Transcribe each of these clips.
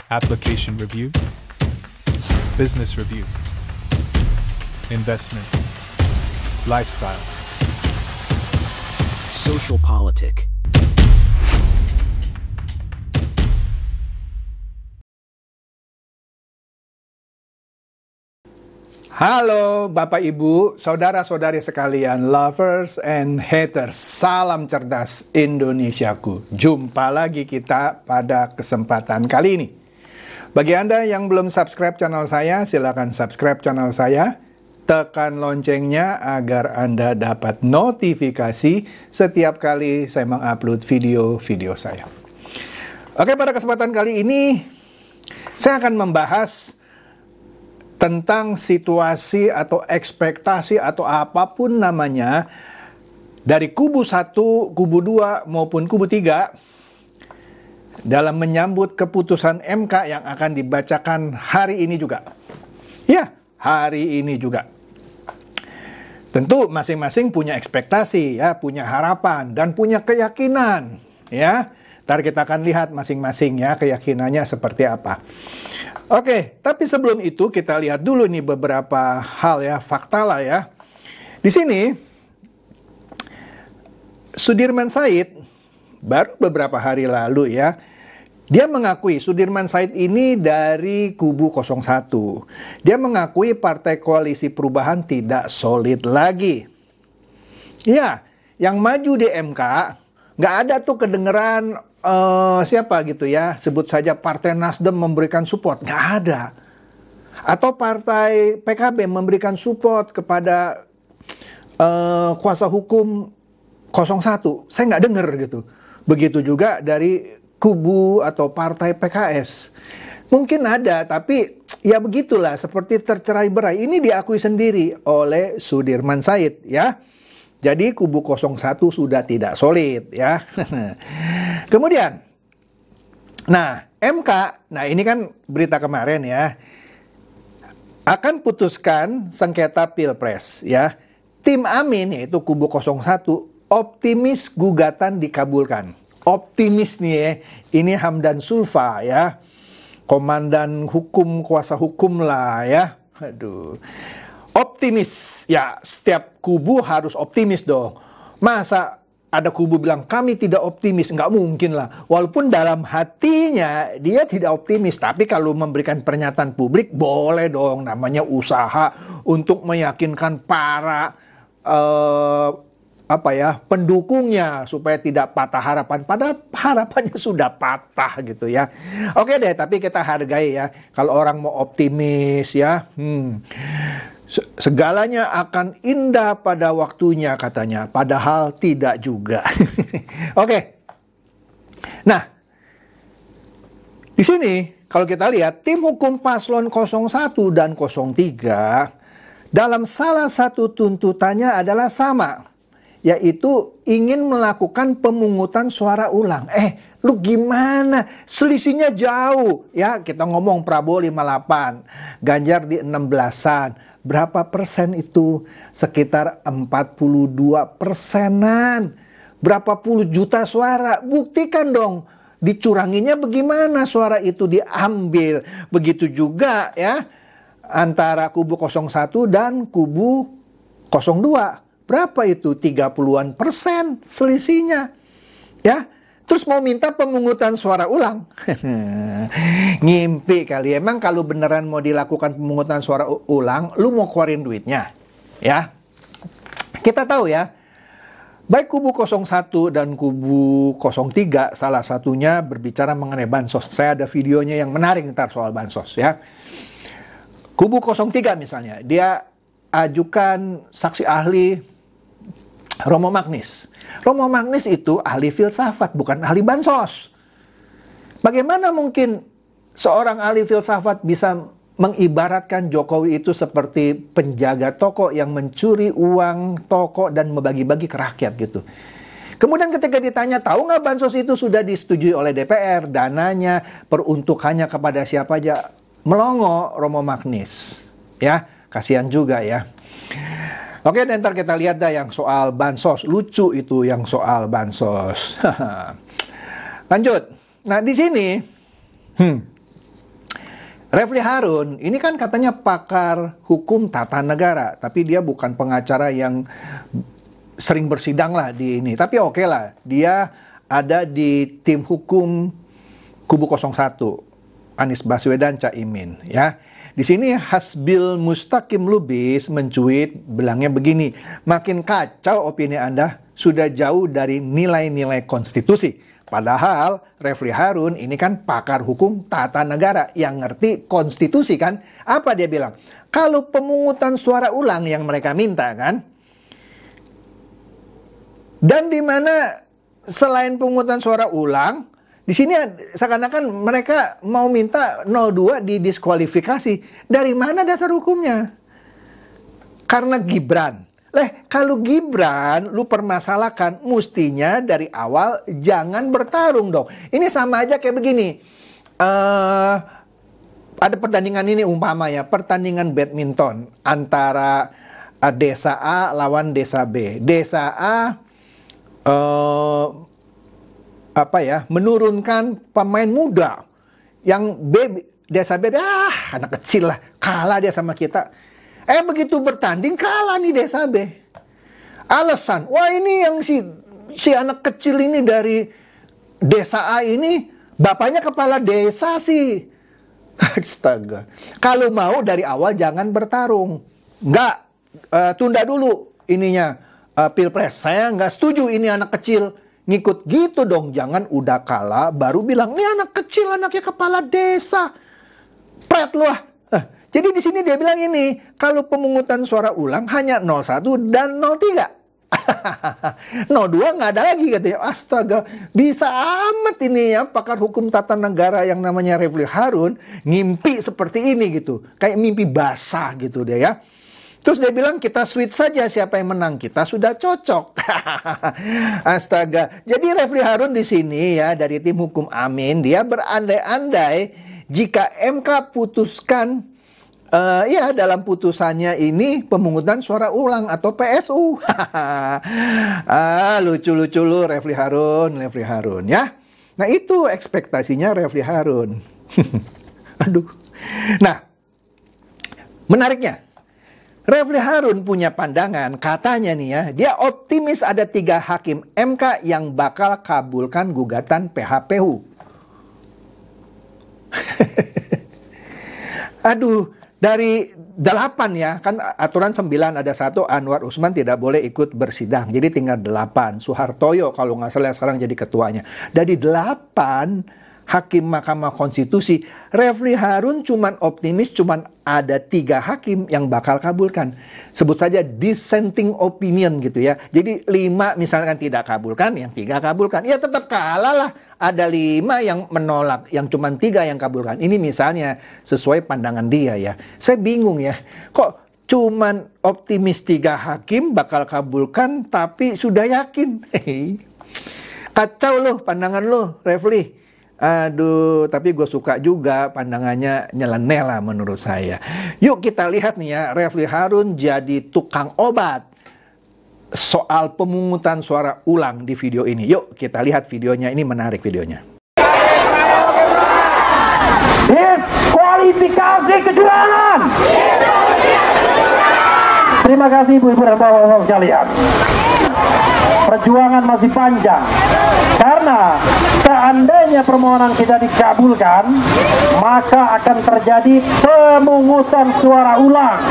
application review, business review, investment, lifestyle, social politic. Halo Bapak Ibu, saudara-saudari sekalian, lovers and haters, salam cerdas Indonesiaku. Jumpa lagi kita pada kesempatan kali ini. Bagi Anda yang belum subscribe channel saya, silakan subscribe channel saya. Tekan loncengnya agar Anda dapat notifikasi setiap kali saya mengupload video-video saya. Oke, pada kesempatan kali ini saya akan membahas tentang situasi atau ekspektasi atau apapun namanya dari kubu 1, kubu 2 maupun kubu 3 dalam menyambut keputusan MK yang akan dibacakan hari ini juga. Ya, hari ini juga. Tentu masing-masing punya ekspektasi, ya, punya harapan dan punya keyakinan, ya. Ntar kita akan lihat masing-masing ya keyakinannya seperti apa. Oke, tapi sebelum itu kita lihat dulu nih beberapa hal ya, fakta lah ya. Di sini Sudirman Said baru beberapa hari lalu ya, dia mengakui, Sudirman Said ini dari kubu 01. Dia mengakui Partai Koalisi Perubahan tidak solid lagi. Ya, yang maju di MK nggak ada tuh kedengeran siapa gitu ya, sebut saja Partai Nasdem memberikan support, nggak ada. Atau Partai PKB memberikan support kepada kuasa hukum 01, saya nggak dengar gitu. Begitu juga dari kubu atau Partai PKS. Mungkin ada, tapi ya begitulah, seperti tercerai-berai. Ini diakui sendiri oleh Sudirman Said ya. Jadi kubu 01 sudah tidak solid ya. Kemudian, nah MK, nah ini kan berita kemarin ya, akan putuskan sengketa Pilpres ya. Tim Amin yaitu kubu 01 optimis gugatan dikabulkan. Optimis nih ya, ini Hamdan Zulfa ya, komandan hukum, kuasa hukum lah ya. Aduh. Optimis, ya setiap kubu harus optimis dong. Masa ada kubu bilang kami tidak optimis? Nggak mungkin lah. Walaupun dalam hatinya dia tidak optimis, tapi kalau memberikan pernyataan publik boleh dong. Namanya usaha untuk meyakinkan para pendukungnya supaya tidak patah harapan. Padahal harapannya sudah patah gitu ya. Oke deh, tapi kita hargai ya. Kalau orang mau optimis ya. Segalanya akan indah pada waktunya katanya, padahal tidak juga. Oke. Nah, di sini kalau kita lihat tim hukum paslon 01 dan 03 dalam salah satu tuntutannya adalah sama, yaitu ingin melakukan pemungutan suara ulang. Lu gimana? Selisihnya jauh ya. Kita ngomong Prabowo 58, Ganjar di 16-an. Berapa persen itu? Sekitar 42%-an. Berapa puluh juta suara? Buktikan dong. Dicuranginya bagaimana suara itu diambil. Begitu juga ya antara kubu 01 dan kubu 02. Berapa itu? 30-an persen selisihnya. Ya. Terus mau minta pemungutan suara ulang. Ngimpi kali. Emang kalau beneran mau dilakukan pemungutan suara ulang, lu mau keluarin duitnya? Ya. Kita tahu ya, baik kubu 01 dan kubu 03 salah satunya berbicara mengenai bansos. Saya ada videonya yang menarik ntar soal bansos ya. Kubu 03 misalnya, dia ajukan saksi ahli Romo Magnis. Romo Magnis itu ahli filsafat, bukan ahli bansos. Bagaimana mungkin seorang ahli filsafat bisa mengibaratkan Jokowi itu seperti penjaga toko yang mencuri uang toko dan membagi-bagi ke rakyat gitu. Kemudian ketika ditanya, tahu nggak bansos itu sudah disetujui oleh DPR, dananya, peruntukannya kepada siapa aja, melongo Romo Magnis. Ya, kasihan juga ya. Oke, dan ntar kita lihat dah yang soal bansos. Lucu itu yang soal bansos. Lanjut. Nah, di sini Refli Harun ini kan katanya pakar hukum tata negara, tapi dia bukan pengacara yang sering bersidang lah di ini. Tapi oke lah, dia ada di tim hukum kubu 01, Anies Baswedan, Caimin, ya. Di sini Hasbil Mustaqim Lubis mencuit, bilangnya begini, makin kacau opini Anda, sudah jauh dari nilai-nilai konstitusi. Padahal Refli Harun ini kan pakar hukum tata negara yang ngerti konstitusi kan. Apa dia bilang? Kalau pemungutan suara ulang yang mereka minta kan. Dan di mana selain pemungutan suara ulang, di sini seakan-akan mereka mau minta 02 didiskualifikasi. Dari mana dasar hukumnya? Karena Gibran. Kalau Gibran lu permasalahkan, mestinya dari awal jangan bertarung dong. Ini sama aja kayak begini. Ada pertandingan ini umpama ya, pertandingan badminton antara desa A lawan desa B. Desa A menurunkan pemain muda. Yang B, desa B, anak kecil lah, kalah dia sama kita. Begitu bertanding kalah nih desa B. Alasan, wah ini yang si anak kecil ini dari desa A ini bapaknya kepala desa sih. Astaga. Kalau mau dari awal jangan bertarung. Enggak, tunda dulu ininya pilpres. Saya nggak setuju ini anak kecil ngikut gitu dong. Jangan udah kalah baru bilang ini anak kecil, anaknya kepala desa. Pret lu ah. Jadi di sini dia bilang ini, kalau pemungutan suara ulang hanya 01 dan 03. 02 nggak ada lagi katanya. Astaga, bisa amat ini ya pakar hukum tata negara yang namanya Refli Harun ngimpi seperti ini gitu. Kayak mimpi basah gitu dia ya. Terus dia bilang kita switch saja siapa yang menang, kita sudah cocok. Astaga. Jadi Refli Harun di sini ya dari tim hukum Amin dia berandai-andai jika MK putuskan dalam putusannya ini pemungutan suara ulang atau PSU. Lucu-lucu lu Refli Harun ya. Nah itu ekspektasinya Refli Harun. Aduh. Nah, menariknya Refli Harun punya pandangan, katanya nih ya, dia optimis ada 3 hakim MK yang bakal kabulkan gugatan PHPU. Aduh, dari 8 ya, kan aturan 9 ada 1, Anwar Usman tidak boleh ikut bersidang. Jadi tinggal 8. Suhartoyo kalau nggak salah sekarang jadi ketuanya. Dari 8 hakim Mahkamah Konstitusi, Refli Harun cuman optimis cuman ada 3 hakim yang bakal kabulkan. Sebut saja dissenting opinion gitu ya. Jadi 5 misalkan tidak kabulkan, yang 3 kabulkan. Ya tetap kalah lah. Ada 5 yang menolak, yang cuma 3 yang kabulkan. Ini misalnya sesuai pandangan dia ya. Saya bingung ya, kok cuman optimis 3 hakim bakal kabulkan, tapi sudah yakin. Kacau loh pandangan lo, Refli. Aduh, tapi gue suka juga pandangannya nyeleneh lah menurut saya. Yuk kita lihat nih ya, Refli Harun jadi tukang obat soal pemungutan suara ulang di video ini. Yuk kita lihat videonya, ini menarik videonya. Diskualifikasi kecurangan. Terima kasih ibu-ibu dan bapak-bapak sekalian. Perjuangan masih panjang. Karena seandainya permohonan kita dikabulkan, maka akan terjadi pemungutan suara ulang.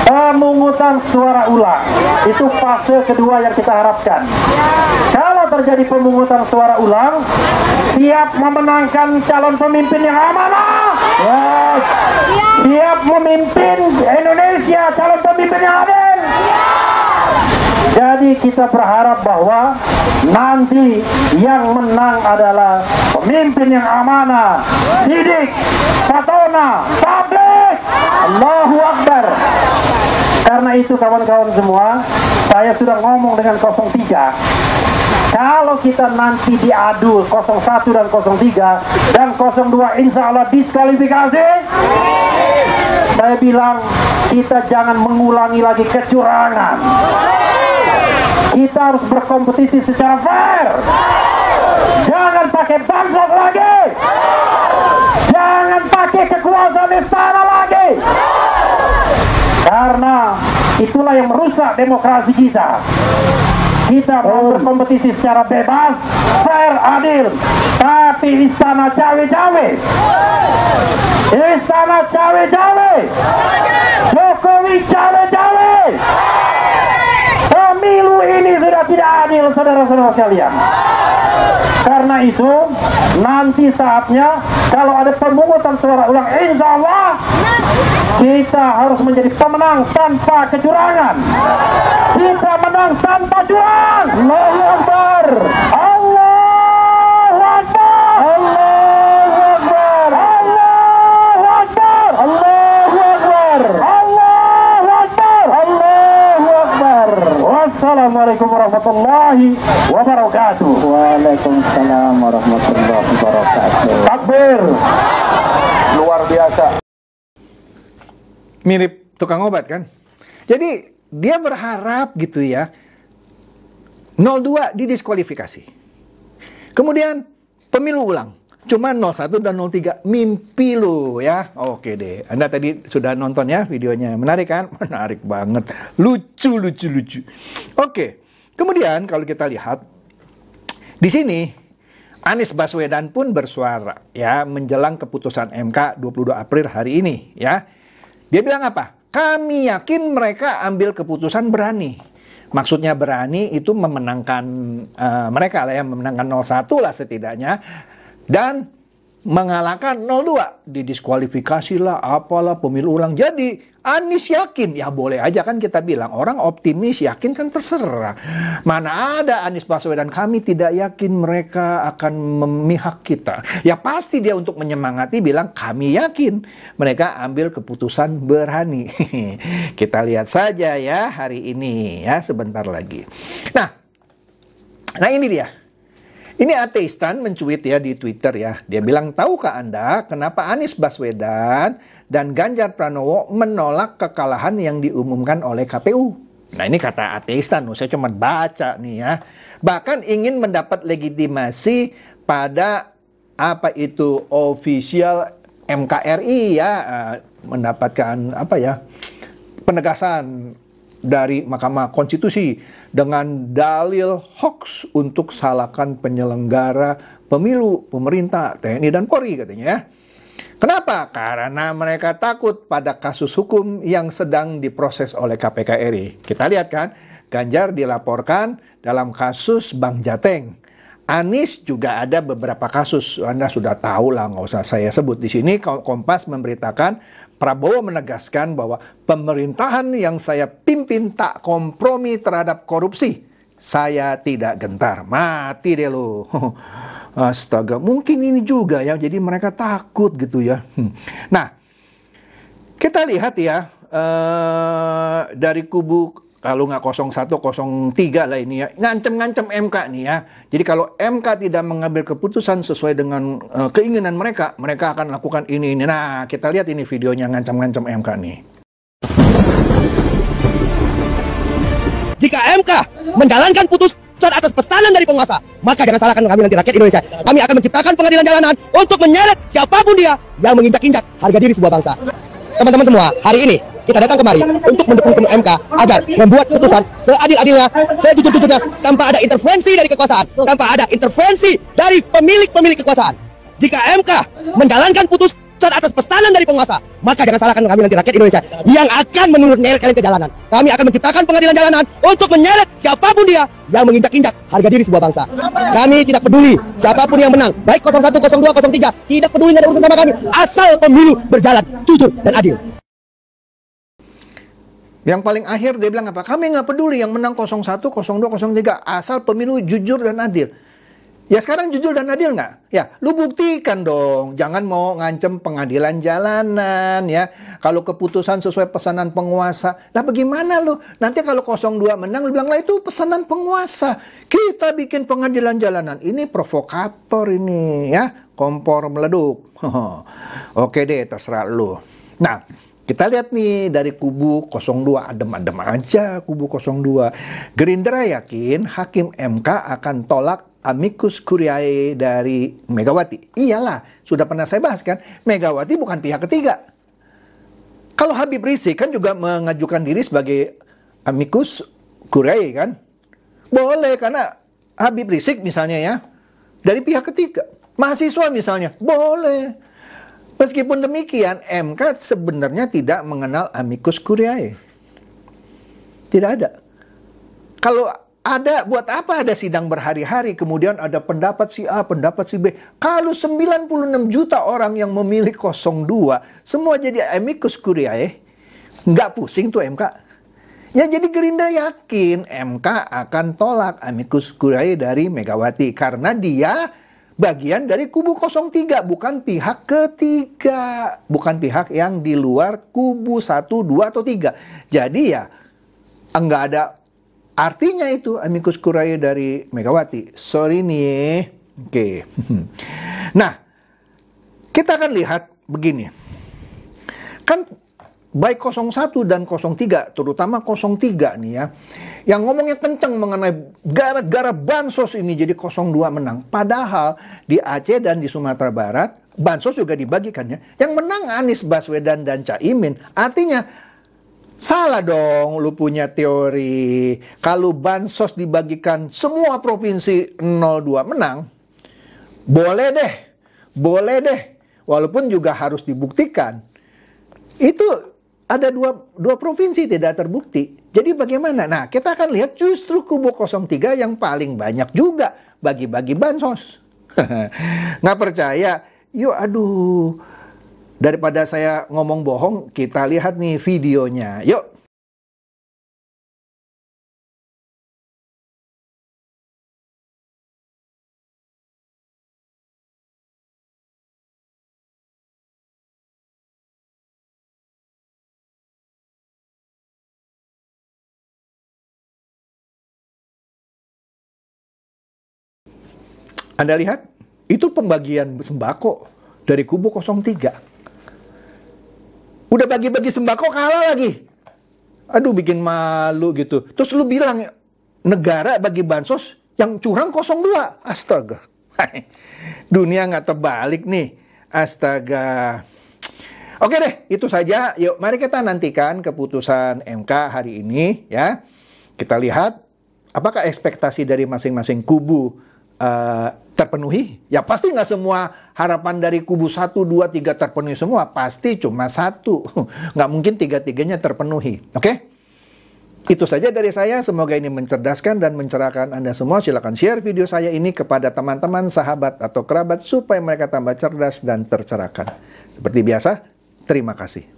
Pemungutan suara ulang itu fase kedua yang kita harapkan. Kalau terjadi pemungutan suara ulang, siap memenangkan calon pemimpin yang amanah, siap memimpin Indonesia, calon pemimpin yang adil. Jadi kita berharap bahwa nanti yang menang adalah pemimpin yang amanah, sidik, fatona, tabligh. Allahu Akbar. Karena itu kawan-kawan semua, saya sudah ngomong dengan 03. Kalau kita nanti diadu 01 dan 03 dan 02 insya Allah diskualifikasi, saya bilang kita jangan mengulangi lagi kecurangan. Kita harus berkompetisi secara fair. Jangan pakai bansos lagi. Jangan jangan pakai kekuasaan istana lagi. Karena itulah yang merusak demokrasi kita. Kita mau berkompetisi secara bebas, fair, adil. Tapi istana cawe-cawe. Istana cawe-cawe. Jokowi cawe-cawe. Pemilu ini sudah tidak adil, saudara-saudara sekalian. Karena itu, nanti saatnya kalau ada pemungutan suara ulang, insya Allah kita harus menjadi pemenang tanpa kecurangan. Kita menang tanpa curang. Allahu Akbar. Allahu Akbar. Allahu Akbar. Allahu Akbar. Allahu Akbar. Allahu Akbar. Allahu Akbar. Wassalamualaikum warahmatullahi wabarakatuh. Waalaikumsalam warahmatullahi wabarakatuh. Takbir. Luar biasa. Mirip tukang obat kan? Jadi dia berharap gitu ya 02 didiskualifikasi. Kemudian pemilu ulang. Cuma 01 dan 03 mimpi lu ya. Oke deh. Anda tadi sudah nonton ya videonya. Menarik kan? Menarik banget. Lucu. Oke. Kemudian kalau kita lihat di sini Anies Baswedan pun bersuara ya menjelang keputusan MK 22 April hari ini ya. Dia bilang apa? Kami yakin mereka ambil keputusan berani. Maksudnya berani itu memenangkan mereka lah ya, memenangkan 01 lah setidaknya. Dan mengalahkan 02. Didiskualifikasi lah, apalah, pemilu ulang. Jadi Anies yakin, ya boleh aja kan kita bilang. Orang optimis, yakin kan terserah. Mana ada Anies Baswedan, kami tidak yakin mereka akan memihak kita. Ya pasti dia untuk menyemangati bilang, kami yakin mereka ambil keputusan berani. Kita lihat saja ya hari ini ya, sebentar lagi. Nah ini dia. Ini ateistan mencuit ya di Twitter ya. Dia bilang, tahukah Anda kenapa Anies Baswedan dan Ganjar Pranowo menolak kekalahan yang diumumkan oleh KPU? Nah ini kata ateistan, saya cuma baca nih ya. Bahkan ingin mendapat legitimasi pada apa itu official MKRI ya. Mendapatkan apa ya, penegasan dari Mahkamah Konstitusi dengan dalil hoax untuk salahkan penyelenggara pemilu, pemerintah, TNI dan Polri katanya ya. Kenapa? Karena mereka takut pada kasus hukum yang sedang diproses oleh KPK RI. Kita lihat kan, Ganjar dilaporkan dalam kasus Bank Jateng. Anies juga ada beberapa kasus, Anda sudah tahu lah, nggak usah saya sebut di sini. Kompas memberitakan Prabowo menegaskan bahwa pemerintahan yang saya pimpin tak kompromi terhadap korupsi. Saya tidak gentar. Mati deh lo. Astaga, mungkin ini juga ya. Jadi mereka takut gitu ya. Nah, kita lihat ya dari kubu kalau nggak 01, 03 lah ini ya, ngancem-ngancem MK nih ya. Jadi kalau MK tidak mengambil keputusan sesuai dengan keinginan mereka, mereka akan lakukan ini. Nah, kita lihat ini videonya ngancem-ngancem MK nih. Jika MK menjalankan putusan atas pesanan dari penguasa, maka jangan salahkan kami nanti rakyat Indonesia. Kami akan menciptakan pengadilan jalanan untuk menyeret siapapun dia yang menginjak-injak harga diri sebuah bangsa. Teman-teman semua, hari ini kita datang kemari untuk mendukung penuh MK agar membuat putusan seadil-adilnya, sejujur-jujurnya, tanpa ada intervensi dari kekuasaan, tanpa ada intervensi dari pemilik-pemilik kekuasaan. Jika MK menjalankan putusan atas pesanan dari penguasa, maka jangan salahkan kami nanti rakyat Indonesia yang akan menyeret kalian ke jalanan. Kami akan menciptakan pengadilan jalanan untuk menyeret siapapun dia yang menginjak-injak harga diri sebuah bangsa. Kami tidak peduli siapapun yang menang, baik 01, 02, 03, tidak peduli, nggak ada urusan sama kami, asal pemilu berjalan jujur dan adil. Yang paling akhir dia bilang apa? Kami nggak peduli yang menang 01, 02, 03, asal pemilu jujur dan adil. Ya sekarang jujur dan adil nggak? Ya lu buktikan dong. Jangan mau ngancem pengadilan jalanan ya. Kalau keputusan sesuai pesanan penguasa. Lah bagaimana lu? Nanti kalau 02 menang lu bilang lah itu pesanan penguasa. Kita bikin pengadilan jalanan. Ini provokator ini ya. Kompor meleduk. Oke deh, terserah lu. Nah, kita lihat nih dari kubu 02, adem-adem aja kubu 02. Gerindra yakin Hakim MK akan tolak amicus curiae dari Megawati? Iyalah, sudah pernah saya bahas kan, Megawati bukan pihak ketiga. Kalau Habib Rizik kan juga mengajukan diri sebagai amicus curiae kan? Boleh, karena Habib Rizik misalnya ya, dari pihak ketiga. Mahasiswa misalnya, boleh. Meskipun demikian, MK sebenarnya tidak mengenal amicus curiae. Tidak ada. Kalau ada, buat apa ada sidang berhari-hari, kemudian ada pendapat si A, pendapat si B. Kalau 96 juta orang yang memilih 02, semua jadi amicus curiae, nggak pusing tuh MK. Ya jadi Gerindra yakin MK akan tolak amicus curiae dari Megawati, karena dia bagian dari kubu 03, bukan pihak ketiga. Bukan pihak yang di luar kubu 1, 2, atau 3. Jadi ya, nggak ada artinya itu amicus curiae dari Megawati. Sorry nih. Oke. Nah, kita akan lihat begini. Kan baik 01 dan 03, terutama 03 nih ya, yang ngomongnya kenceng mengenai gara-gara bansos ini jadi 02 menang. Padahal di Aceh dan di Sumatera Barat, bansos juga dibagikan ya. Yang menang Anies Baswedan dan Caimin. Artinya, salah dong lu punya teori. Kalau bansos dibagikan semua provinsi 02 menang, boleh deh. Walaupun juga harus dibuktikan. Itu ada dua provinsi tidak terbukti. Jadi bagaimana? Nah, kita akan lihat justru kubu 03 yang paling banyak juga bagi-bagi bansos. Nggak percaya? Yuk, aduh. Daripada saya ngomong bohong, kita lihat nih videonya. Yuk. Anda lihat, itu pembagian sembako dari kubu 03. Udah bagi-bagi sembako kalah lagi. Aduh, bikin malu gitu. Terus lu bilang negara bagi bansos yang curang 02. Astaga. Dunia nggak terbalik nih. Astaga. Oke deh, itu saja. Yuk, mari kita nantikan keputusan MK hari ini ya. Kita lihat apakah ekspektasi dari masing-masing kubu terpenuhi. Ya pasti nggak semua harapan dari kubu 1, 2, 3 terpenuhi semua. Pasti cuma 1. Nggak mungkin 3-3-nya terpenuhi. Oke? Itu saja dari saya. Semoga ini mencerdaskan dan mencerahkan Anda semua. Silakan share video saya ini kepada teman-teman, sahabat, atau kerabat supaya mereka tambah cerdas dan tercerahkan. Seperti biasa, terima kasih.